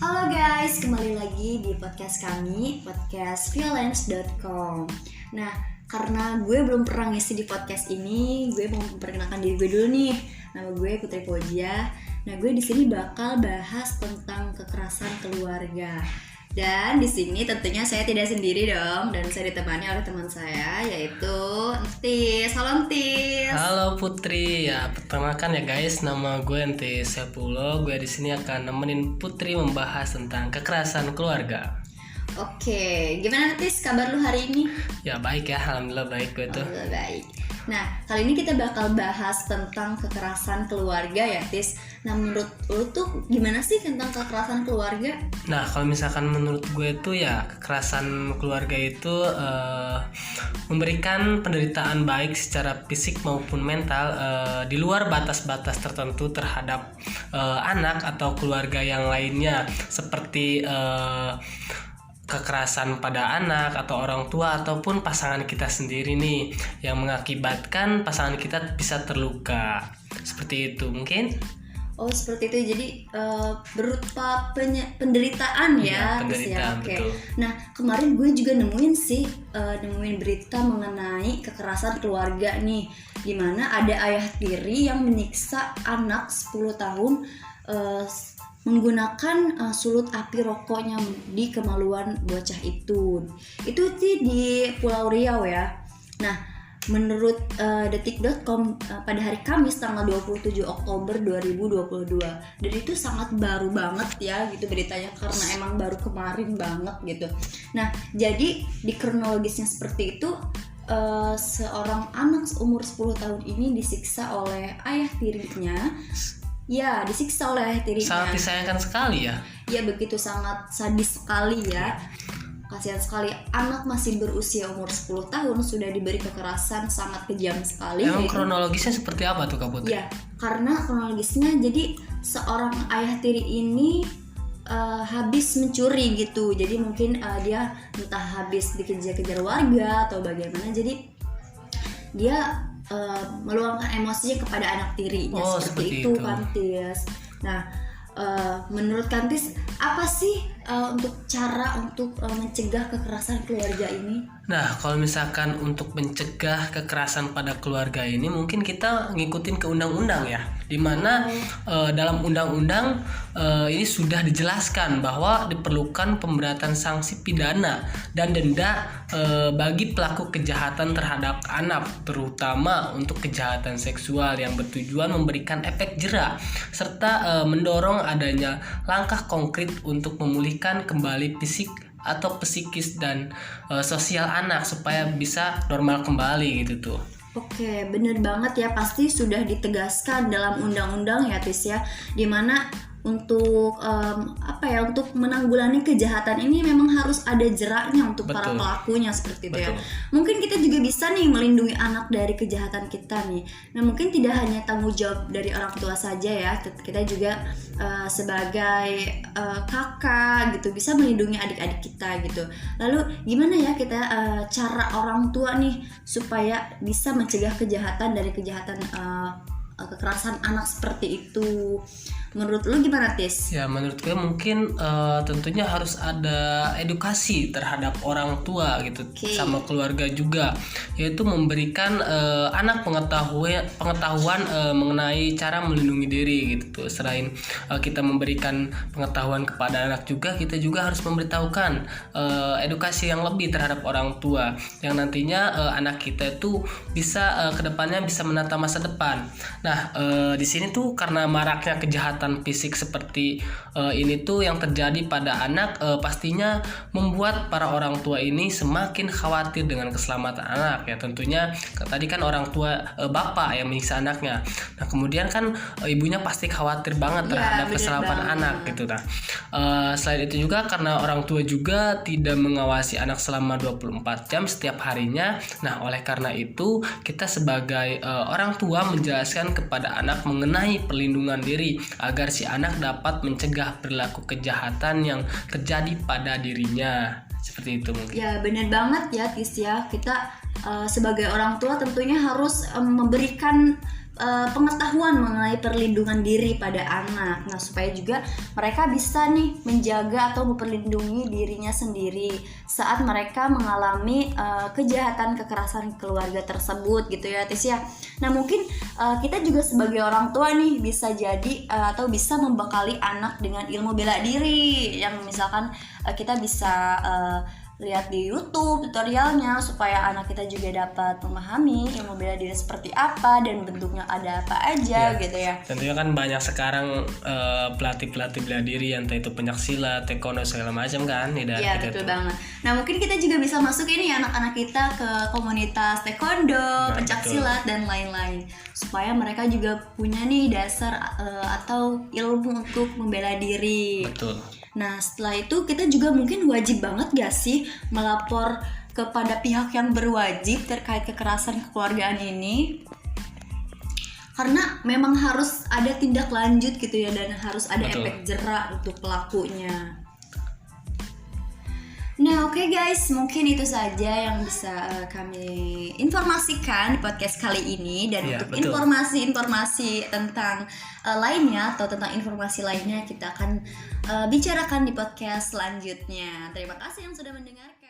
Halo guys, kembali lagi di podcast kami, podcastviolence.com. Nah, karena gue belum pernah ngisi di podcast ini, gue mau memperkenalkan diri gue dulu nih. Nama gue Putri Pojia. Nah, gue di sini bakal bahas tentang kekerasan keluarga. Dan di sini tentunya saya tidak sendiri dong, dan saya ditemani oleh teman saya yaitu Entis. Halo Entis. Halo Putri, ya perkenalkan ya guys, nama gue Entis Sepuluh. Gue di sini akan nemenin Putri membahas tentang kekerasan keluarga. Oke, gimana Entis kabar lu hari ini? Ya baik ya, alhamdulillah baik gue tuh. Alhamdulillah baik. Nah, kali ini kita bakal bahas tentang kekerasan keluarga ya, Tis. Nah, menurut lu tuh gimana sih tentang kekerasan keluarga? Nah, kalau misalkan menurut gue tuh ya kekerasan keluarga itu memberikan penderitaan baik secara fisik maupun mental di luar batas-batas tertentu terhadap anak atau keluarga yang lainnya, seperti kekerasan pada anak atau orang tua ataupun pasangan kita sendiri nih, yang mengakibatkan pasangan kita bisa terluka. Seperti itu mungkin. Oh, seperti itu. Jadi berupa penderitaan ya, penderitaan, Oke. betul. Nah, kemarin gue juga nemuin berita mengenai kekerasan keluarga nih, di mana ada ayah tiri yang menyiksa anak 10 tahun menggunakan sulut api rokoknya di kemaluan bocah itu. Itu sih di Pulau Riau ya. Nah, menurut detik.com pada hari Kamis tanggal 27 Oktober 2022. Dan itu sangat baru banget ya gitu beritanya, karena emang baru kemarin banget gitu. Nah, jadi di kronologisnya seperti itu, seorang anak umur 10 tahun ini disiksa oleh ayah tirinya. Ya, disiksa oleh ayah tirinya. Sangat disayangkan sekali ya. Ya, begitu sangat sadis sekali ya. Kasihan sekali, anak masih berusia umur 10 tahun sudah diberi kekerasan sangat kejam sekali. Emang kronologisnya seperti apa tuh Kak Putri? Ya, karena kronologisnya jadi seorang ayah tiri ini habis mencuri gitu. Jadi mungkin dia entah habis dikejar-kejar warga atau bagaimana. Jadi dia meluangkan emosinya kepada anak tirinya. Seperti itu Kantis. Nah, menurut Kantis apa sih untuk cara untuk mencegah kekerasan keluarga ini? Nah, kalau misalkan untuk mencegah kekerasan pada keluarga ini, mungkin kita ngikutin ke undang-undang ya, dimana dalam undang-undang ini sudah dijelaskan bahwa diperlukan pemberatan sanksi pidana dan denda bagi pelaku kejahatan terhadap anak, terutama untuk kejahatan seksual yang bertujuan memberikan efek jera serta mendorong adanya langkah konkret untuk memulihkan kembali fisik atau psikis dan sosial anak supaya bisa normal kembali gitu tuh. Oke, bener banget ya, pasti sudah ditegaskan dalam undang-undang ya Tis ya, dimana untuk untuk menanggulangi kejahatan ini memang harus ada jeraknya untuk para pelakunya seperti itu ya. Mungkin kita juga bisa nih melindungi anak dari kejahatan kita nih. Nah, mungkin tidak hanya tanggung jawab dari orang tua saja ya, kita juga sebagai kakak gitu bisa melindungi adik-adik kita gitu. Lalu gimana ya kita cara orang tua nih supaya bisa mencegah kejahatan dari kejahatan kekerasan anak seperti itu? Menurut lu gimana, Tis? Ya, menurut gue mungkin tentunya harus ada edukasi terhadap orang tua gitu, sama keluarga juga, yaitu memberikan anak pengetahuan mengenai cara melindungi diri gitu tuh. Selain kita memberikan pengetahuan kepada anak juga, kita juga harus memberitahukan edukasi yang lebih terhadap orang tua, yang nantinya anak kita itu bisa kedepannya bisa menata masa depan. Nah, di sini tuh karena maraknya kejahatan fisik seperti ini tuh yang terjadi pada anak, pastinya membuat para orang tua ini semakin khawatir dengan keselamatan anak ya. Tentunya tadi kan orang tua bapak yang menyiksa anaknya. Nah, kemudian kan ibunya pasti khawatir banget terhadap keselamatan anak gitu. Nah, selain itu juga karena orang tua juga tidak mengawasi anak selama 24 jam setiap harinya. Nah, oleh karena itu kita sebagai orang tua menjelaskan kepada anak mengenai perlindungan diri agar si anak dapat mencegah perilaku kejahatan yang terjadi pada dirinya. Seperti itu mungkin. Ya, benar banget ya Tis ya. Kita sebagai orang tua tentunya harus memberikan pengetahuan mengenai perlindungan diri pada anak. Nah, supaya juga mereka bisa nih menjaga atau memperlindungi dirinya sendiri saat mereka mengalami kejahatan kekerasan keluarga tersebut gitu ya Tis ya. Nah, mungkin kita juga sebagai orang tua nih bisa jadi atau bisa membekali anak dengan ilmu bela diri yang misalkan kita bisa lihat di YouTube tutorialnya supaya anak kita juga dapat memahami ilmu bela diri seperti apa dan bentuknya ada apa aja gitu ya. Tentunya kan banyak sekarang pelatih bela diri entah itu pencaksilat, taekwondo segala macam kan. Iya betul banget. Nah mungkin kita juga bisa masuk ini anak-anak kita ke komunitas taekwondo, pencaksilat dan lain-lain supaya mereka juga punya nih dasar atau ilmu untuk membela diri. Betul. Nah setelah itu kita juga mungkin wajib banget gak sih melapor kepada pihak yang berwajib terkait kekerasan kekeluargaan ini, karena memang harus ada tindak lanjut gitu ya dan harus ada efek jerak untuk pelakunya. Nah oke guys, mungkin itu saja yang bisa kami informasikan di podcast kali ini. Dan untuk informasi-informasi tentang lainnya atau tentang informasi lainnya kita akan bicarakan di podcast selanjutnya. Terima kasih yang sudah mendengarkan.